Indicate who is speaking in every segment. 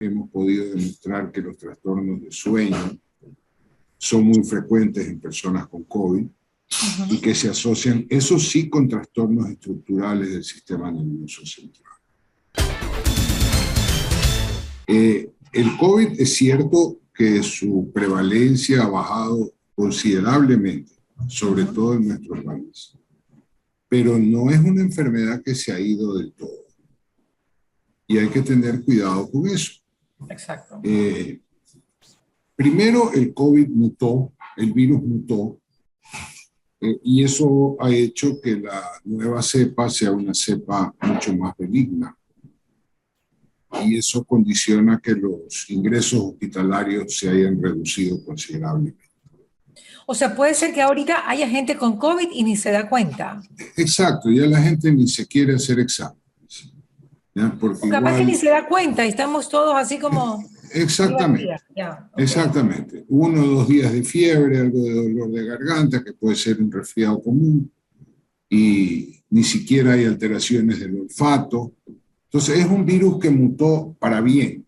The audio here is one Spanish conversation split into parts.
Speaker 1: hemos podido demostrar que los trastornos de sueño son muy frecuentes en personas con COVID y que se asocian, eso sí, con trastornos estructurales del sistema nervioso central. El COVID es cierto que su prevalencia ha bajado considerablemente, sobre todo en nuestro país, pero no es una enfermedad que se ha ido del todo. Y hay que tener cuidado con eso.
Speaker 2: Exacto.
Speaker 1: Primero, el COVID mutó, el virus mutó, y eso ha hecho que la nueva cepa sea una cepa mucho más benigna. Y eso condiciona que los ingresos hospitalarios se hayan reducido considerablemente.
Speaker 2: O sea, puede ser que ahorita haya gente con COVID y ni se da cuenta.
Speaker 1: Exacto, ya la gente ni se quiere hacer exámenes. ¿Ya? Porque
Speaker 2: O capaz
Speaker 1: igual,
Speaker 2: que ni se da cuenta y estamos todos así como...
Speaker 1: exactamente,
Speaker 2: Ya, okay.
Speaker 1: exactamente. 1 o 2 días de fiebre, algo de dolor de garganta, que puede ser un resfriado común, y ni siquiera hay alteraciones del olfato. Entonces es un virus que mutó para bien,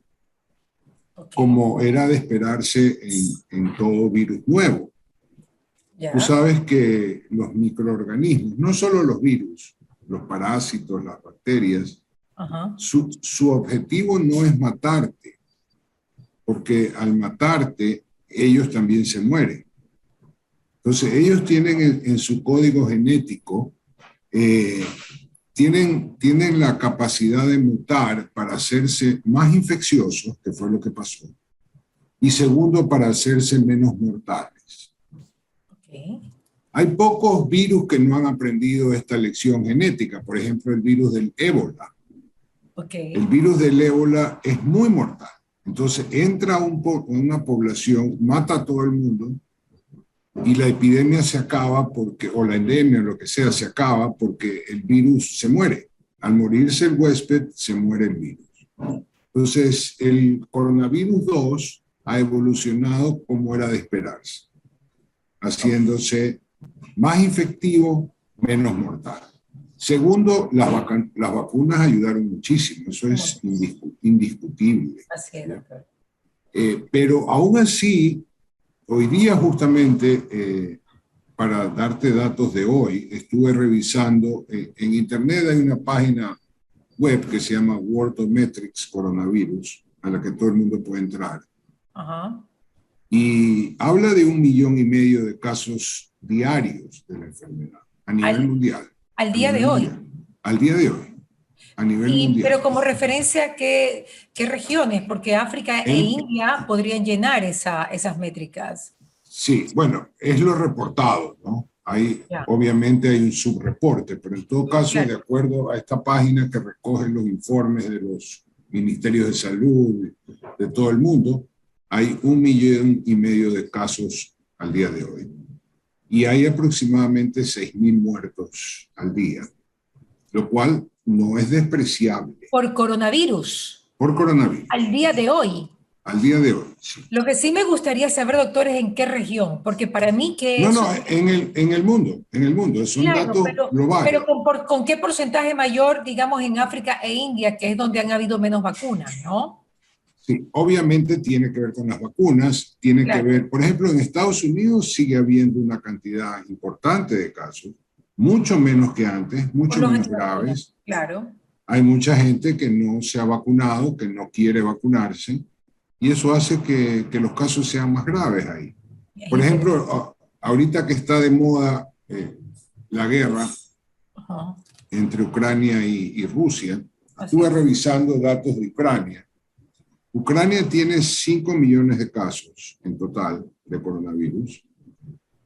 Speaker 1: como era de esperarse en todo virus nuevo. Tú sabes que los microorganismos, no solo los virus, los parásitos, las bacterias, su objetivo no es matarte, porque al matarte ellos también se mueren. Entonces ellos tienen en su código genético, tienen la capacidad de mutar para hacerse más infecciosos, que fue lo que pasó, y segundo, para hacerse menos mortales. Hay pocos virus que no han aprendido esta lección genética, por ejemplo, el virus del ébola. El virus del ébola es muy mortal. Entonces entra una población, mata a todo el mundo y la epidemia se acaba porque, o la endemia, lo que sea, se acaba porque el virus se muere. Al morirse el huésped, se muere el virus. Entonces, el coronavirus 2 ha evolucionado como era de esperarse, haciéndose más infectivo, menos mortal. Segundo, las vacunas ayudaron muchísimo, eso es indiscutible.
Speaker 2: Así es, doctor.
Speaker 1: Pero aún así, hoy día justamente, para darte datos de hoy, estuve revisando, en internet hay una página web que se llama Worldometrics Coronavirus, a la que todo el mundo puede entrar. Y habla de 1,5 millones de casos diarios de la enfermedad a nivel mundial.
Speaker 2: Al día de hoy.
Speaker 1: Al día de hoy, a nivel mundial.
Speaker 2: Pero como referencia, ¿qué regiones? Porque África e India podrían llenar esas métricas.
Speaker 1: Sí, bueno, es lo reportado, ¿no? Obviamente hay un subreporte, pero en todo caso, de acuerdo a esta página que recoge los informes de los ministerios de salud de todo el mundo, hay 1,5 millones de casos al día de hoy. Y hay aproximadamente 6,000 muertos al día, lo cual no es despreciable.
Speaker 2: ¿Por coronavirus?
Speaker 1: Por coronavirus.
Speaker 2: Al día de hoy.
Speaker 1: Al día de hoy, sí.
Speaker 2: Lo que sí me gustaría saber, doctor, es en qué región, porque para mí que...
Speaker 1: No, en el mundo, son datos globales.
Speaker 2: Pero ¿con qué porcentaje mayor, digamos, en África e India, que es donde han habido menos vacunas, ¿no?
Speaker 1: Sí, obviamente tiene que ver con las vacunas, tiene que ver, por ejemplo, en Estados Unidos sigue habiendo una cantidad importante de casos, mucho menos que antes, mucho menos graves. Hay mucha gente que no se ha vacunado, que no quiere vacunarse, y eso hace que los casos sean más graves ahí. Por ejemplo, ahorita que está de moda la guerra entre Ucrania y Rusia, estuve revisando datos de Ucrania. Ucrania tiene 5 millones de casos en total de coronavirus.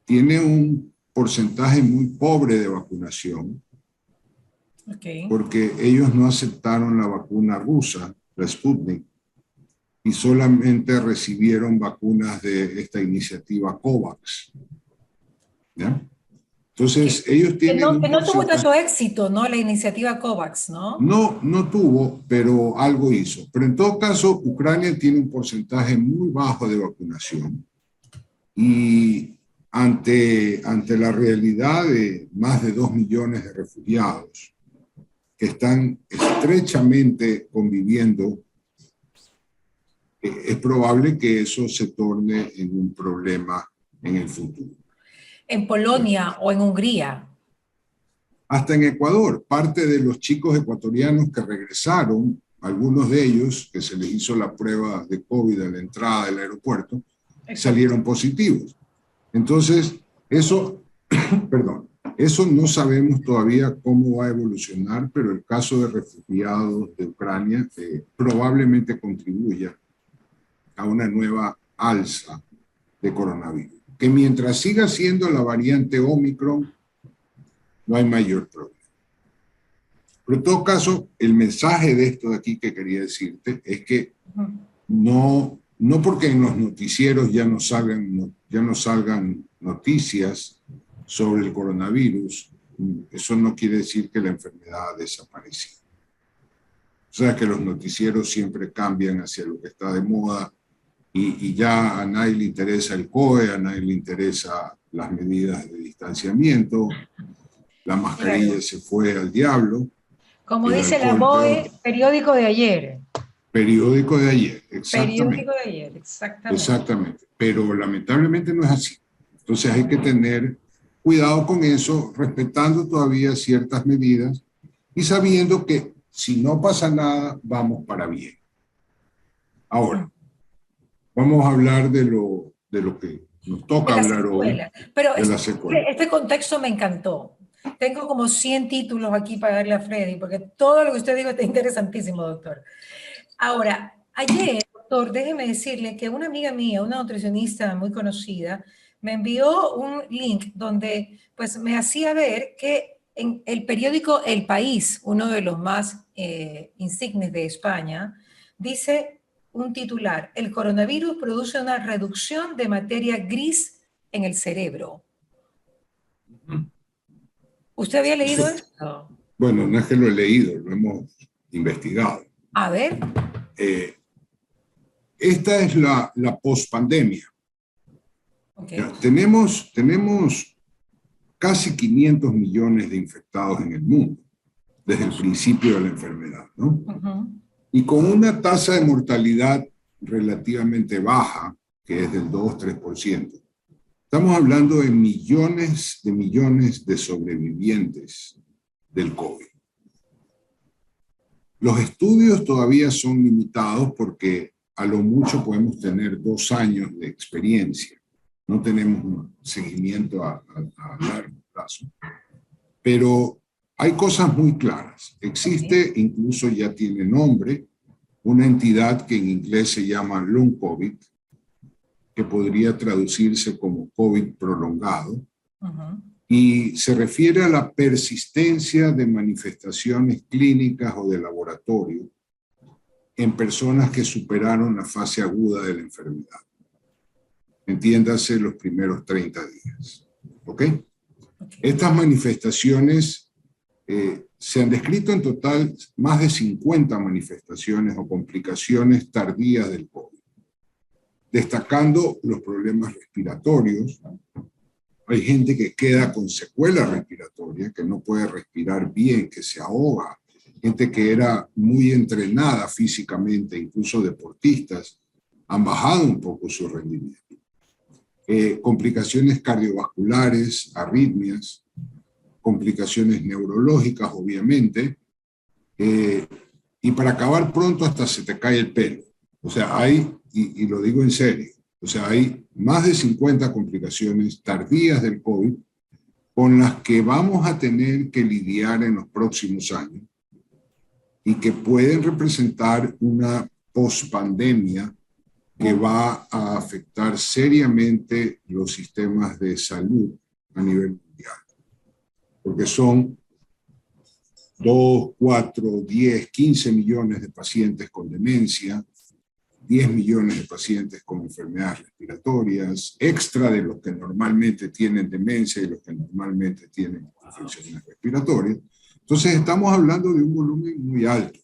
Speaker 1: Tiene un porcentaje muy pobre de vacunación, porque ellos no aceptaron la vacuna rusa, la Sputnik, y solamente recibieron vacunas de esta iniciativa COVAX. ¿Ya? Entonces, ellos tienen...
Speaker 2: Que no tuvo tanto éxito, ¿no? La iniciativa COVAX, ¿no?
Speaker 1: No tuvo, pero algo hizo. Pero en todo caso, Ucrania tiene un porcentaje muy bajo de vacunación. Y ante la realidad de más de 2 millones de refugiados que están estrechamente conviviendo es probable que eso se torne en un problema en el futuro.
Speaker 2: ¿En Polonia o en Hungría?
Speaker 1: Hasta en Ecuador, parte de los chicos ecuatorianos que regresaron, algunos de ellos que se les hizo la prueba de COVID a la entrada del aeropuerto, salieron positivos. Entonces, eso, perdón, eso no sabemos todavía cómo va a evolucionar, pero el caso de refugiados de Ucrania probablemente contribuya a una nueva alza de coronavirus. Que mientras siga siendo la variante Omicron, no hay mayor problema. Pero en todo caso, el mensaje de esto de aquí que quería decirte es que no porque en los noticieros ya no salgan noticias sobre el coronavirus, eso no quiere decir que la enfermedad ha desaparecido. O sea, que los noticieros siempre cambian hacia lo que está de moda y ya a nadie le interesa el COE, a nadie le interesa las medidas de distanciamiento, la mascarilla se fue al diablo.
Speaker 2: Como dice la BOE, periódico de ayer.
Speaker 1: Periódico de ayer, exactamente.
Speaker 2: Periódico de ayer, exactamente.
Speaker 1: Exactamente, pero lamentablemente no es así. Entonces hay que tener cuidado con eso, respetando todavía ciertas medidas y sabiendo que si no pasa nada, vamos para bien. Ahora, vamos a hablar de lo que nos toca hablar hoy.
Speaker 2: Pero este contexto me encantó. Tengo como 100 títulos aquí para darle a Freddy, porque todo lo que usted dijo está interesantísimo, doctor. Ahora, ayer, doctor, déjeme decirle que una amiga mía, una nutricionista muy conocida, me envió un link donde pues me hacía ver que en el periódico El País, uno de los más insignes de España, dice un titular: el coronavirus produce una reducción de materia gris en el cerebro. ¿Usted había leído esto?
Speaker 1: Bueno, no es que lo he leído, lo hemos investigado.
Speaker 2: A ver.
Speaker 1: Esta es la pospandemia. Okay. Tenemos casi 500 millones de infectados en el mundo desde el principio de la enfermedad, ¿no? Y con una tasa de mortalidad relativamente baja, que es del 2-3%. Estamos hablando de millones de sobrevivientes del COVID. Los estudios todavía son limitados porque a lo mucho podemos tener 2 años de experiencia. No tenemos un seguimiento a largo plazo. Pero hay cosas muy claras. Existe, incluso ya tiene nombre, una entidad que en inglés se llama Long COVID, que podría traducirse como COVID prolongado, y se refiere a la persistencia de manifestaciones clínicas o de laboratorio en personas que superaron la fase aguda de la enfermedad. Entiéndase, los primeros 30 días. ¿Ok? Estas manifestaciones se han descrito en total más de 50 manifestaciones o complicaciones tardías del COVID, destacando los problemas respiratorios. Hay gente que queda con secuelas respiratorias, que no puede respirar bien, que se ahoga. Gente que era muy entrenada físicamente, incluso deportistas, han bajado un poco su rendimiento. Complicaciones cardiovasculares, arritmias, complicaciones neurológicas, obviamente, y para acabar pronto hasta se te cae el pelo. O sea, hay, y lo digo en serio, o sea, hay más de 50 complicaciones tardías del COVID con las que vamos a tener que lidiar en los próximos años y que pueden representar una pospandemia que va a afectar seriamente los sistemas de salud a nivel mundial. Porque son 2, 4, 10, 15 millones de pacientes con demencia, 10 millones de pacientes con enfermedades respiratorias, extra de los que normalmente tienen demencia y los que normalmente tienen infecciones respiratorias. Entonces estamos hablando de un volumen muy alto,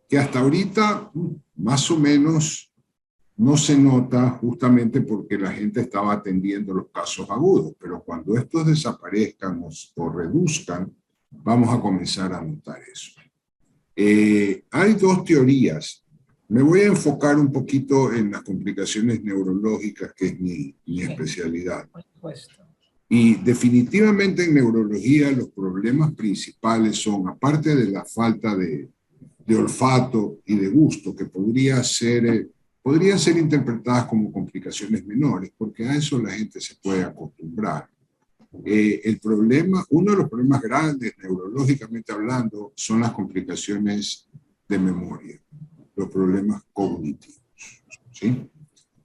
Speaker 1: que hasta ahorita más o menos no se nota justamente porque la gente estaba atendiendo los casos agudos, pero cuando estos desaparezcan o reduzcan, vamos a comenzar a notar eso. Hay 2 teorías Me voy a enfocar un poquito en las complicaciones neurológicas, que es mi especialidad.
Speaker 2: Por supuesto.
Speaker 1: Y definitivamente en neurología los problemas principales son, aparte de la falta de olfato y de gusto, que podrían ser interpretadas como complicaciones menores, porque a eso la gente se puede acostumbrar. Uno de los problemas grandes, neurológicamente hablando, son las complicaciones de memoria, los problemas cognitivos, ¿sí?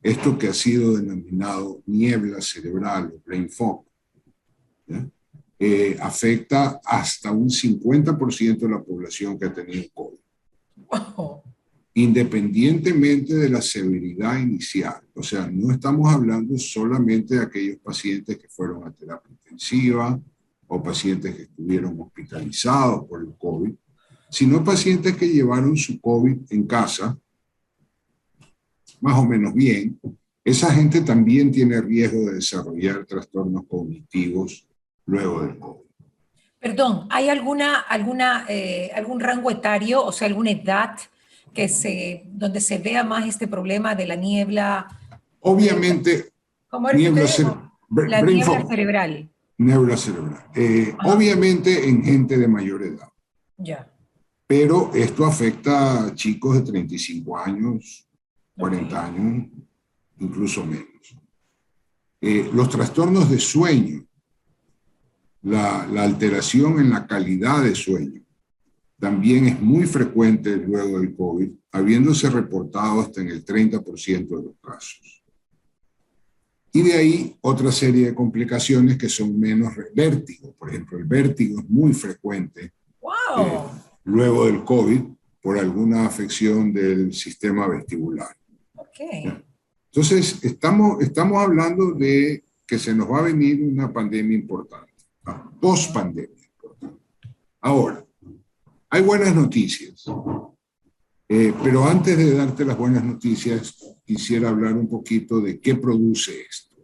Speaker 1: Esto que ha sido denominado niebla cerebral o brain fog, afecta hasta un 50% de la población que ha tenido COVID.
Speaker 2: Wow.
Speaker 1: Independientemente de la severidad inicial. O sea, no estamos hablando solamente de aquellos pacientes que fueron a terapia intensiva o pacientes que estuvieron hospitalizados por el COVID, sino pacientes que llevaron su COVID en casa, más o menos bien. Esa gente también tiene riesgo de desarrollar trastornos cognitivos luego del COVID.
Speaker 2: Perdón, ¿hay algún rango etario, o sea, alguna edad donde se vea más este problema de la niebla?
Speaker 1: Obviamente,
Speaker 2: ¿Cómo era que usted dijo? La
Speaker 1: brain
Speaker 2: niebla
Speaker 1: fog,
Speaker 2: cerebral.
Speaker 1: niebla cerebral. Obviamente en gente de mayor edad.
Speaker 2: Ya.
Speaker 1: Pero esto afecta a chicos de 35 años, 40 años, incluso menos. Los trastornos de sueño, la alteración en la calidad de sueño, también es muy frecuente luego del COVID, habiéndose reportado hasta en el 30% de los casos. Y de ahí otra serie de complicaciones que son menos vértigo. Por ejemplo, el vértigo es muy frecuente luego del COVID por alguna afección del sistema vestibular. Entonces, estamos hablando de que se nos va a venir una pandemia importante, post-pandemia importante. Ahora, hay buenas noticias, pero antes de darte las buenas noticias, quisiera hablar un poquito de qué produce esto.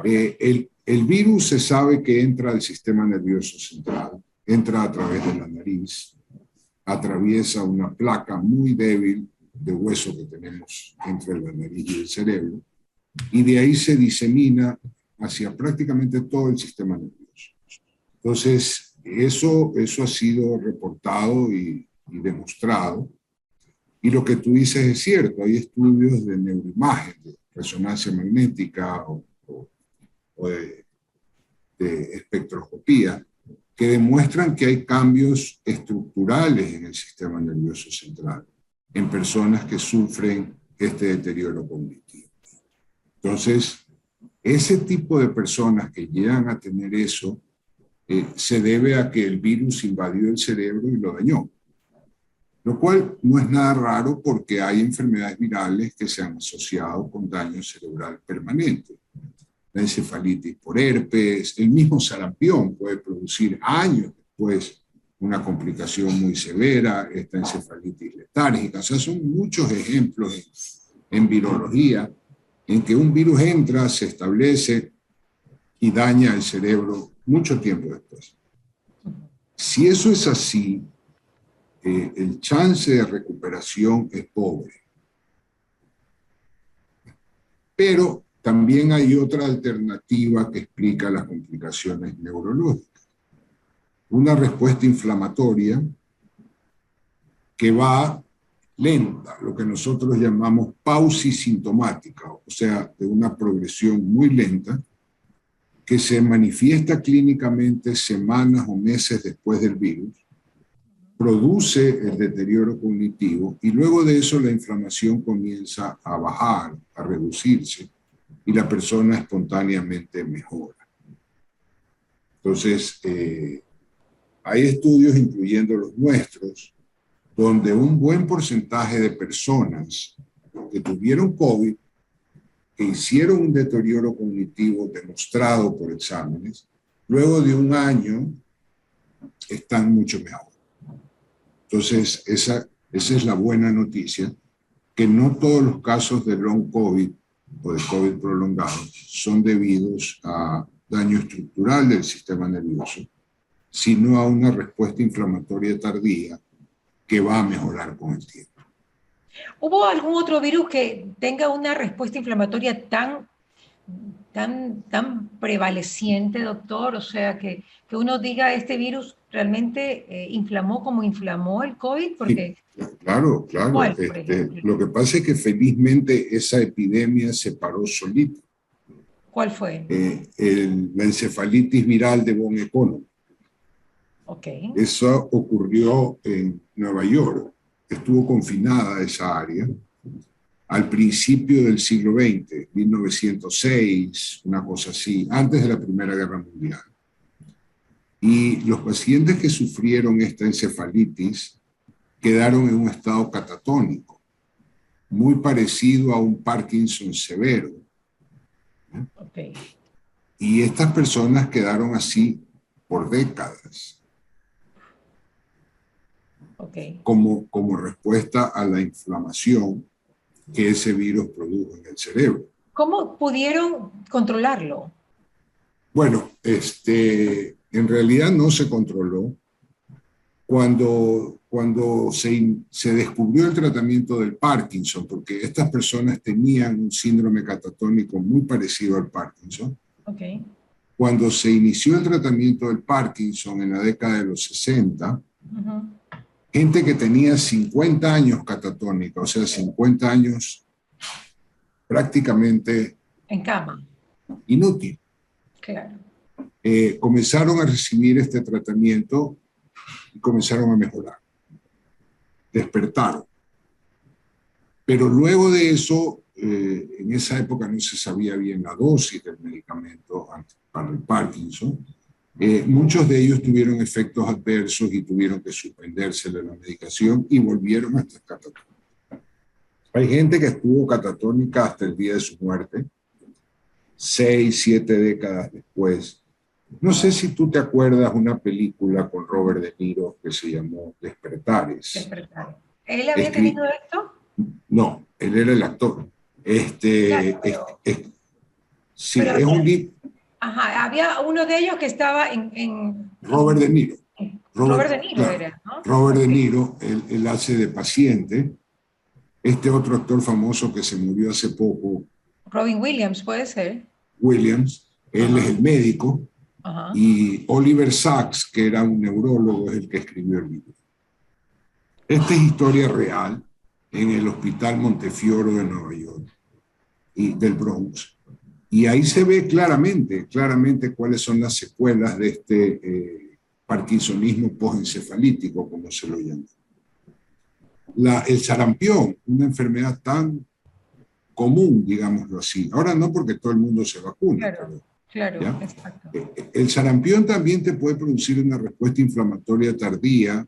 Speaker 1: El virus se sabe que entra al sistema nervioso central, entra a través de la nariz, atraviesa una placa muy débil de hueso que tenemos entre la nariz y el cerebro, y de ahí se disemina hacia prácticamente todo el sistema nervioso. Entonces, eso ha sido reportado y demostrado. Y lo que tú dices es cierto, hay estudios de neuroimagen, de resonancia magnética o de espectroscopía, que demuestran que hay cambios estructurales en el sistema nervioso central en personas que sufren este deterioro cognitivo. Entonces, ese tipo de personas que llegan a tener eso se debe a que el virus invadió el cerebro y lo dañó. Lo cual no es nada raro porque hay enfermedades virales que se han asociado con daño cerebral permanente. La encefalitis por herpes, el mismo sarampión puede producir años después una complicación muy severa, esta encefalitis letárgica. O sea, son muchos ejemplos en virología en que un virus entra, se establece y daña el cerebro mucho tiempo después. Si eso es así, el chance de recuperación es pobre. Pero también hay otra alternativa que explica las complicaciones neurológicas. Una respuesta inflamatoria que va lenta, lo que nosotros llamamos pausisintomática, o sea, de una progresión muy lenta, que se manifiesta clínicamente semanas o meses después del virus, produce el deterioro cognitivo y luego de eso la inflamación comienza a bajar, a reducirse y la persona espontáneamente mejora. Entonces, hay estudios, incluyendo los nuestros, donde un buen porcentaje de personas que tuvieron COVID, que hicieron un deterioro cognitivo demostrado por exámenes, luego de un año están mucho mejor. Entonces, esa es la buena noticia, que no todos los casos de long COVID o de COVID prolongado son debidos a daño estructural del sistema nervioso, sino a una respuesta inflamatoria tardía que va a mejorar con el tiempo.
Speaker 2: ¿Hubo algún otro virus que tenga una respuesta inflamatoria tan prevaleciente, doctor? O sea, que uno diga, este virus realmente inflamó como inflamó el COVID,
Speaker 1: Sí,
Speaker 2: porque
Speaker 1: claro, claro.
Speaker 2: ¿cuál, por ejemplo?
Speaker 1: Lo que pasa es que felizmente esa epidemia se paró solita.
Speaker 2: ¿Cuál fue?
Speaker 1: La encefalitis viral de von Economo.
Speaker 2: Ok.
Speaker 1: Eso ocurrió en Nueva York. Estuvo confinada esa área al principio del siglo XX, 1906, una cosa así, antes de la Primera Guerra Mundial. Y los pacientes que sufrieron esta encefalitis quedaron en un estado catatónico, muy parecido a un Parkinson severo.
Speaker 2: Okay.
Speaker 1: Y estas personas quedaron así por décadas,
Speaker 2: Okay.
Speaker 1: como respuesta a la inflamación que ese virus produjo en el cerebro.
Speaker 2: ¿Cómo pudieron controlarlo?
Speaker 1: Bueno, en realidad no se controló. Cuando se descubrió el tratamiento del Parkinson, porque estas personas tenían un síndrome catatónico muy parecido al Parkinson,
Speaker 2: Okay.
Speaker 1: cuando se inició el tratamiento del Parkinson en la década de los 60, gente que tenía 50 años catatónica, o sea, 50 años prácticamente
Speaker 2: En cama.
Speaker 1: inútil,
Speaker 2: Claro.
Speaker 1: comenzaron a recibir este tratamiento y comenzaron a mejorar, despertaron. Pero luego de eso, en esa época no se sabía bien la dosis del medicamento para el Parkinson. Muchos de ellos tuvieron efectos adversos y tuvieron que suspenderse de la medicación y volvieron a estar catatónicos. Hay gente que estuvo catatónica hasta el día de su muerte, 6, 7 décadas después. No sé si tú te acuerdas una película con Robert De Niro que se llamó Despertares.
Speaker 2: Despertar. ¿Él había tenido esto?
Speaker 1: No, él era el actor.
Speaker 2: Claro,
Speaker 1: Sí, es un libro.
Speaker 2: Ajá, había uno de ellos que estaba
Speaker 1: Robert De Niro.
Speaker 2: Robert De Niro
Speaker 1: claro,
Speaker 2: era, ¿no?
Speaker 1: Robert De Niro, él hace de paciente. Este otro actor famoso que se murió hace poco,
Speaker 2: Robin Williams, puede ser.
Speaker 1: Williams, él es el médico.
Speaker 2: Ajá.
Speaker 1: Y Oliver Sacks, que era un neurólogo, es el que escribió el libro. Esta es historia real en el Hospital Montefiore de Nueva York y del Bronx. Y ahí se ve claramente cuáles son las secuelas de este parkinsonismo postencefalítico, como se lo llama. El sarampión, una enfermedad tan común, digámoslo así. Ahora no, porque todo el mundo se vacuna.
Speaker 2: Claro, claro, ¿ya? Exacto.
Speaker 1: El sarampión también te puede producir una respuesta inflamatoria tardía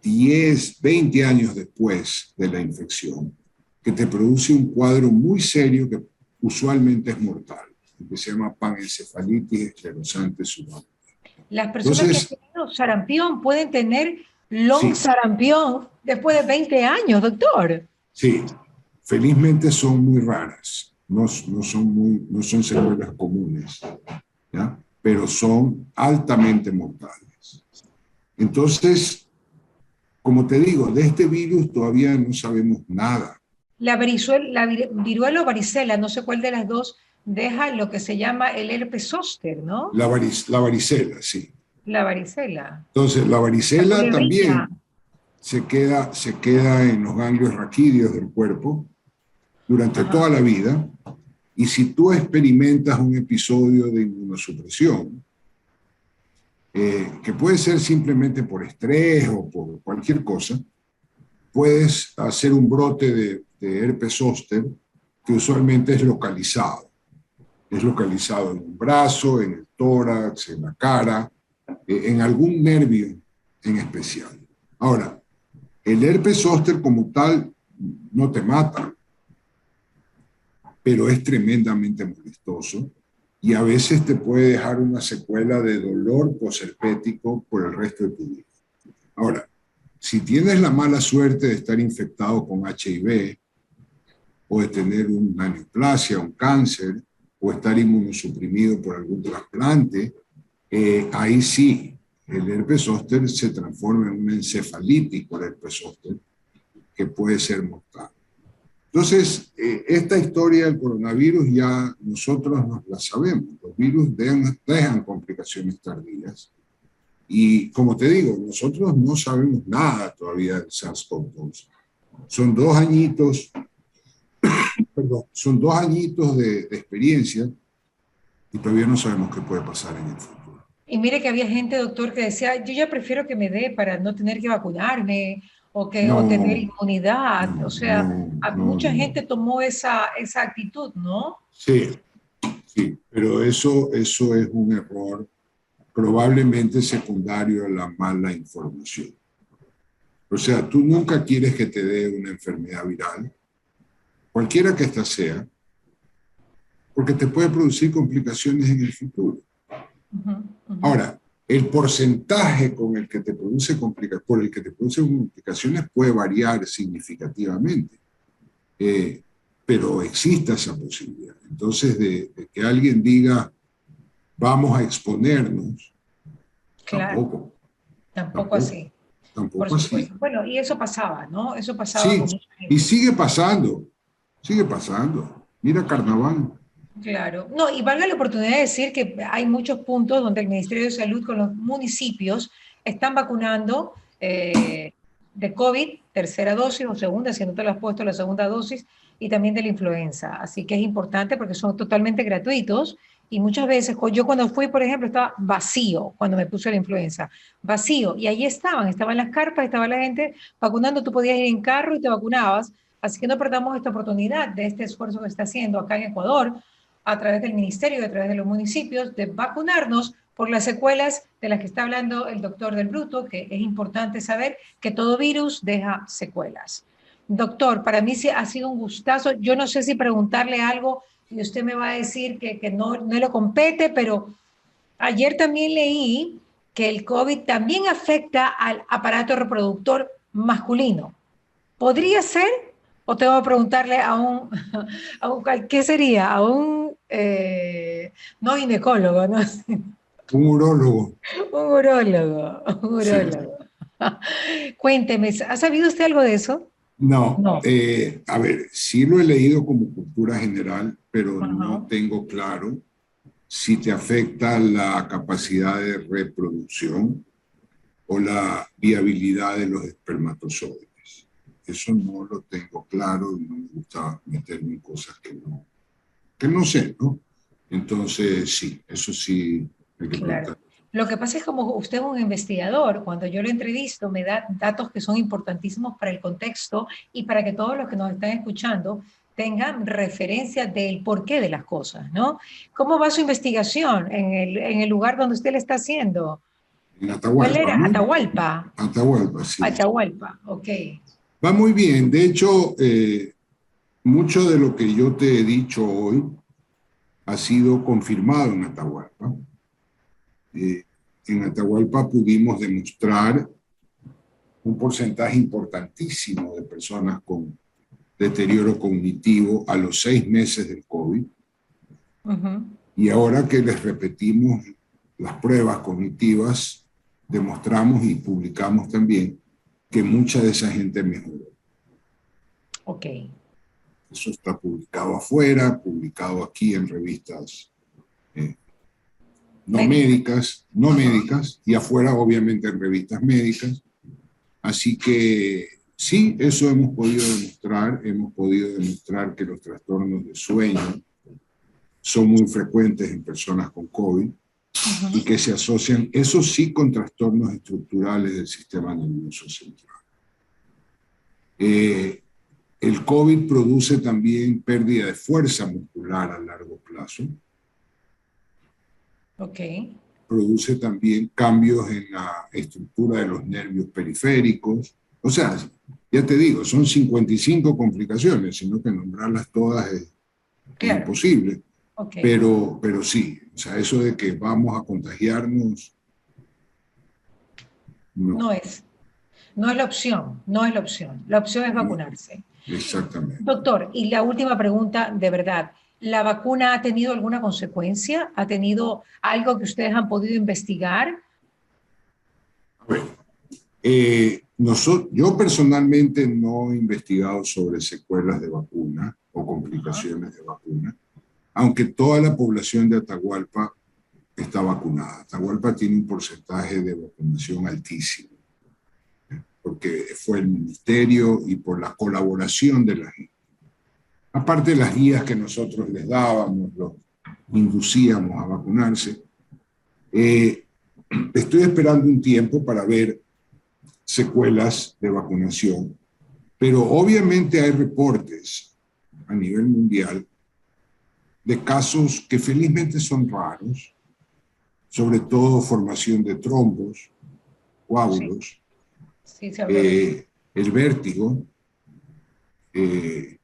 Speaker 1: 10, 20 años después de la infección, que te produce un cuadro muy serio que usualmente es mortal, que se llama panencefalitis esclerosante subacute.
Speaker 2: Las personas que han tenido sarampión pueden tener long sarampión después de 20 años, doctor.
Speaker 1: Sí, felizmente son muy raras, no son secuelas comunes, ¿ya? Pero son altamente mortales. Entonces, como te digo, de este virus todavía no sabemos nada.
Speaker 2: La viruela o varicela, no sé cuál de las dos, deja lo que se llama el herpes zóster, ¿no?
Speaker 1: La varicela, sí.
Speaker 2: La varicela.
Speaker 1: Entonces, la varicela también se queda en los ganglios raquídeos del cuerpo durante toda la vida. Y si tú experimentas un episodio de inmunosupresión, que puede ser simplemente por estrés o por cualquier cosa, puedes hacer un brote de herpes zóster que usualmente es localizado. Es localizado en un brazo, en el tórax, en la cara, en algún nervio en especial. Ahora, el herpes zóster como tal no te mata, pero es tremendamente molestoso y a veces te puede dejar una secuela de dolor posherpético por el resto de tu vida. Ahora, si tienes la mala suerte de estar infectado con HIV o de tener una neoplasia, un cáncer, o estar inmunosuprimido por algún trasplante, ahí sí, el herpes zóster se transforma en una encefalitis por herpes zóster que puede ser mortal. Entonces, esta historia del coronavirus ya nosotros nos la sabemos. Los virus dejan complicaciones tardías. Y como te digo, nosotros no sabemos nada todavía del SARS-CoV-2. Son 2 añitos, perdón, son 2 añitos de experiencia y todavía no sabemos qué puede pasar en el futuro.
Speaker 2: Y mire que había gente, doctor, que decía, yo ya prefiero que me dé para no tener que vacunarme o tener inmunidad. O sea, mucha gente tomó esa actitud, ¿no?
Speaker 1: Sí, sí, pero eso es un error probablemente secundario a la mala información. O sea, tú nunca quieres que te dé una enfermedad viral, cualquiera que ésta sea, porque te puede producir complicaciones en el futuro. Ahora, el porcentaje con el que te produce por el que te produce complicaciones puede variar significativamente, pero existe esa posibilidad. Entonces, de que alguien diga, vamos a exponernos,
Speaker 2: claro, tampoco así.
Speaker 1: Tampoco
Speaker 2: por
Speaker 1: así.
Speaker 2: supuesto. Bueno, y eso pasaba, ¿no? Eso pasaba
Speaker 1: Sí,
Speaker 2: con mucha gente.
Speaker 1: Y sigue pasando, sigue pasando. Mira Carnaval.
Speaker 2: Claro. No, y valga la oportunidad de decir que hay muchos puntos donde el Ministerio de Salud con los municipios están vacunando de COVID, tercera dosis o segunda, si no te lo has puesto la segunda dosis, y también de la influenza. Así que es importante porque son totalmente gratuitos y muchas veces, yo cuando fui, por ejemplo, estaba vacío cuando me puse la influenza, vacío, y ahí estaban las carpas, estaba la gente vacunando, tú podías ir en carro y te vacunabas, así que no perdamos esta oportunidad de este esfuerzo que está haciendo acá en Ecuador, a través del ministerio y a través de los municipios, de vacunarnos por las secuelas de las que está hablando el doctor Del Bruto, que es importante saber que todo virus deja secuelas. Doctor, para mí sí ha sido un gustazo. Yo no sé si preguntarle algo y usted me va a decir que no le compete, pero ayer también leí que el COVID también afecta al aparato reproductor masculino. ¿Podría ser? ¿O tengo que preguntarle ¿qué sería? A un, no ginecólogo, ¿no?
Speaker 1: Un urólogo.
Speaker 2: Un urólogo, un
Speaker 1: Sí.
Speaker 2: urólogo. Cuénteme, ¿ha sabido usted algo de eso?
Speaker 1: No,
Speaker 2: No.
Speaker 1: a ver, sí lo he leído como cultura general, pero
Speaker 2: Ajá.
Speaker 1: no tengo claro si te afecta la capacidad de reproducción o la viabilidad de los espermatozoides. Eso no lo tengo claro y no me gusta meterme en cosas que no sé, ¿no? Entonces, sí, eso sí hay que
Speaker 2: Claro.
Speaker 1: preguntar.
Speaker 2: Lo que pasa es que como usted es un investigador, cuando yo lo entrevisto me da datos que son importantísimos para el contexto y para que todos los que nos están escuchando tengan referencia del porqué de las cosas, ¿no? ¿Cómo va su investigación en el lugar donde usted le está haciendo?
Speaker 1: En
Speaker 2: ¿Cuál
Speaker 1: Atahualpa,
Speaker 2: era?
Speaker 1: ¿no?
Speaker 2: Atahualpa.
Speaker 1: Atahualpa, sí.
Speaker 2: Atahualpa, ok.
Speaker 1: Va muy bien. De hecho, mucho de lo que yo te he dicho hoy ha sido confirmado en Atahualpa. En Atahualpa pudimos demostrar un porcentaje importantísimo de personas con deterioro cognitivo a los 6 meses del COVID. Y ahora que les repetimos las pruebas cognitivas, demostramos y publicamos también que mucha de esa gente mejoró.
Speaker 2: Ok.
Speaker 1: Eso está publicado afuera, publicado aquí en revistas no médicas, y afuera obviamente en revistas médicas. Así que sí, eso hemos podido demostrar que los trastornos de sueño son muy frecuentes en personas con COVID y que se asocian, eso sí, con trastornos estructurales del sistema nervioso central. El COVID produce también pérdida de fuerza muscular a largo plazo.
Speaker 2: Ok.
Speaker 1: Produce también cambios en la estructura de los nervios periféricos. O sea, ya te digo, son 55 complicaciones, sino que nombrarlas todas es imposible.
Speaker 2: Okay.
Speaker 1: Pero sí, o sea, eso de que vamos a contagiarnos, no.
Speaker 2: No es la opción, no es la opción. La opción es vacunarse.
Speaker 1: Exactamente.
Speaker 2: Doctor, y la última pregunta, de verdad, ¿la vacuna ha tenido alguna consecuencia? ¿Ha tenido algo que ustedes han podido investigar?
Speaker 1: Bueno, Yo personalmente no he investigado sobre secuelas de vacuna o complicaciones de vacuna, aunque toda la población de Atahualpa está vacunada. Atahualpa tiene un porcentaje de vacunación altísimo, porque fue el ministerio y por la colaboración de la gente. Aparte de las guías que nosotros les dábamos, los inducíamos a vacunarse. Estoy esperando un tiempo para ver secuelas de vacunación, pero obviamente hay reportes a nivel mundial de casos que felizmente son raros, sobre todo formación de trombos, coágulos,
Speaker 2: sí,
Speaker 1: el vértigo, que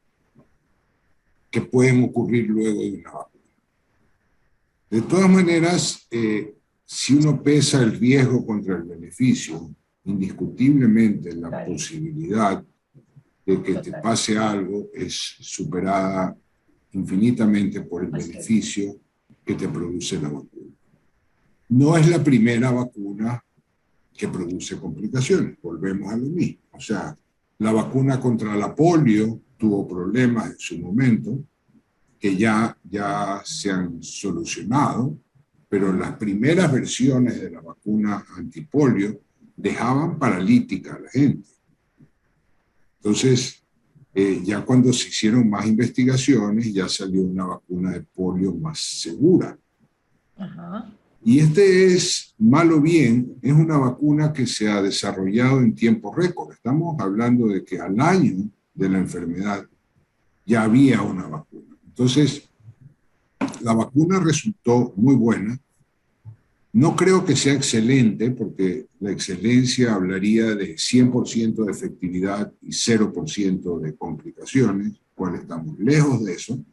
Speaker 1: pueden ocurrir luego de una vacuna. De todas maneras, si uno pesa el riesgo contra el beneficio, indiscutiblemente la posibilidad de que te pase algo es superada infinitamente por el beneficio que te produce la vacuna. No es la primera vacuna que produce complicaciones, volvemos a lo mismo. O sea, la vacuna contra la polio tuvo problemas en su momento, que ya se han solucionado, pero las primeras versiones de la vacuna antipolio dejaban paralítica a la gente. Entonces, ya cuando se hicieron más investigaciones, ya salió una vacuna de polio más segura.
Speaker 2: Ajá.
Speaker 1: Y es, mal o bien, es una vacuna que se ha desarrollado en tiempo récord. Estamos hablando de que al año de la enfermedad ya había una vacuna. Entonces, la vacuna resultó muy buena. No creo que sea excelente, porque la excelencia hablaría de 100% de efectividad y 0% de complicaciones, cual estamos lejos de eso.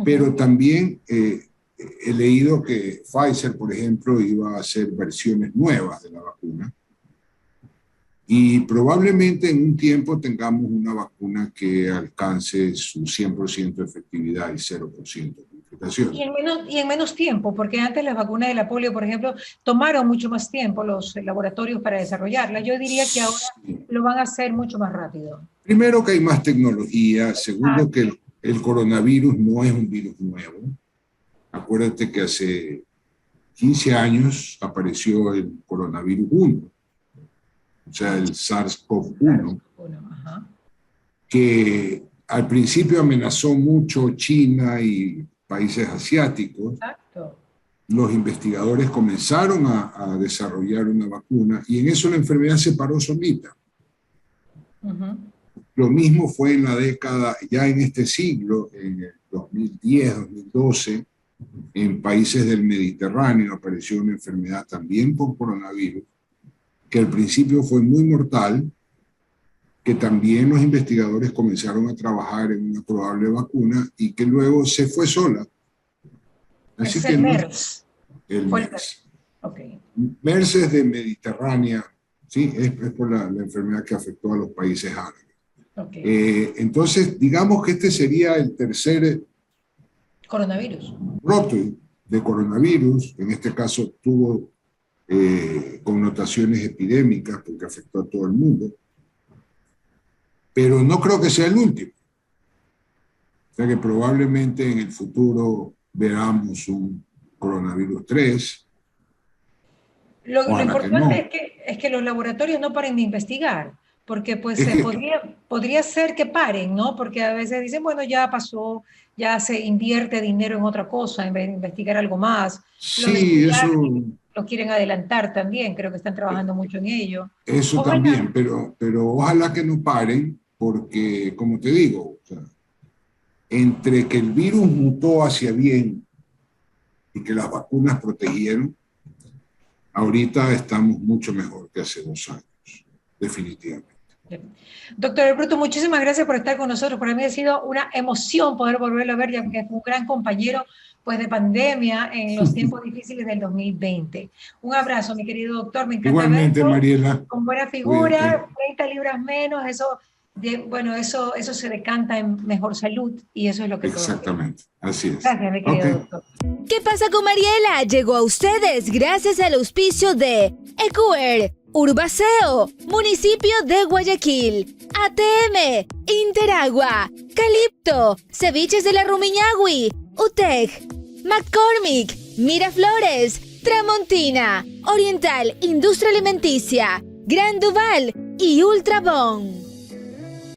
Speaker 1: Pero también he leído que Pfizer, por ejemplo, iba a hacer versiones nuevas de la vacuna. Y probablemente en un tiempo tengamos una vacuna que alcance su 100% de efectividad y 0% de complicaciones.
Speaker 2: Y en menos tiempo, porque antes las vacunas de la polio, por ejemplo, tomaron mucho más tiempo los laboratorios para desarrollarla. Yo diría que ahora lo van a hacer mucho más rápido.
Speaker 1: Primero que hay más tecnología, segundo que el coronavirus no es un virus nuevo. Acuérdate que hace 15 años apareció el coronavirus 1. O sea, el SARS-CoV-1, que al principio amenazó mucho China y países asiáticos.
Speaker 2: Exacto.
Speaker 1: Los investigadores comenzaron a desarrollar una vacuna y en eso la enfermedad se paró solita. Lo mismo fue en la década, ya en este siglo, en el 2010, 2012, en países del Mediterráneo apareció una enfermedad también por coronavirus, que al principio fue muy mortal, que también los investigadores comenzaron a trabajar en una probable vacuna y que luego se fue sola.
Speaker 2: Así es que el MERS.
Speaker 1: El MERS.
Speaker 2: Okay.
Speaker 1: MERS es de Mediterránea, ¿sí? Es por la enfermedad que afectó a los países árabes. Okay. Entonces, digamos que este sería el tercer
Speaker 2: coronavirus.
Speaker 1: Brote de coronavirus, en este caso tuvo connotaciones epidémicas porque afectó a todo el mundo, pero no creo que sea el último. O sea que probablemente en el futuro veamos un coronavirus 3.
Speaker 2: Lo importante es que los laboratorios no paren de investigar, porque pues podría ser que paren, ¿no? Porque a veces dicen, bueno, ya pasó, ya se invierte dinero en otra cosa, en vez de investigar algo más.
Speaker 1: Sí, eso...
Speaker 2: Lo quieren adelantar también, creo que están trabajando mucho en ello.
Speaker 1: Eso ojalá. También, pero ojalá que no paren, porque, como te digo, o sea, entre que el virus mutó hacia bien y que las vacunas protegieron, ahorita estamos mucho mejor que hace 2 años, definitivamente.
Speaker 2: Doctor Bruto, muchísimas gracias por estar con nosotros. Para mí ha sido una emoción poder volverlo a ver, ya que es un gran compañero pues, de pandemia en los tiempos difíciles del 2020. Un abrazo, mi querido doctor. Me encanta
Speaker 1: igualmente,
Speaker 2: verlo,
Speaker 1: Mariela.
Speaker 2: con buena figura, 30 libras menos, eso se decanta en mejor salud y eso es lo que
Speaker 1: exactamente, así es.
Speaker 2: Gracias, mi querido doctor.
Speaker 3: ¿Qué pasa con Mariela? Llegó a ustedes gracias al auspicio de EQR, Urbaceo, municipio de Guayaquil. ATM, Interagua, Calipto, Ceviches de la Rumiñahui, UTEC, McCormick, Miraflores, Tramontina, Oriental Industria Alimenticia, Gran Duval y Ultrabón.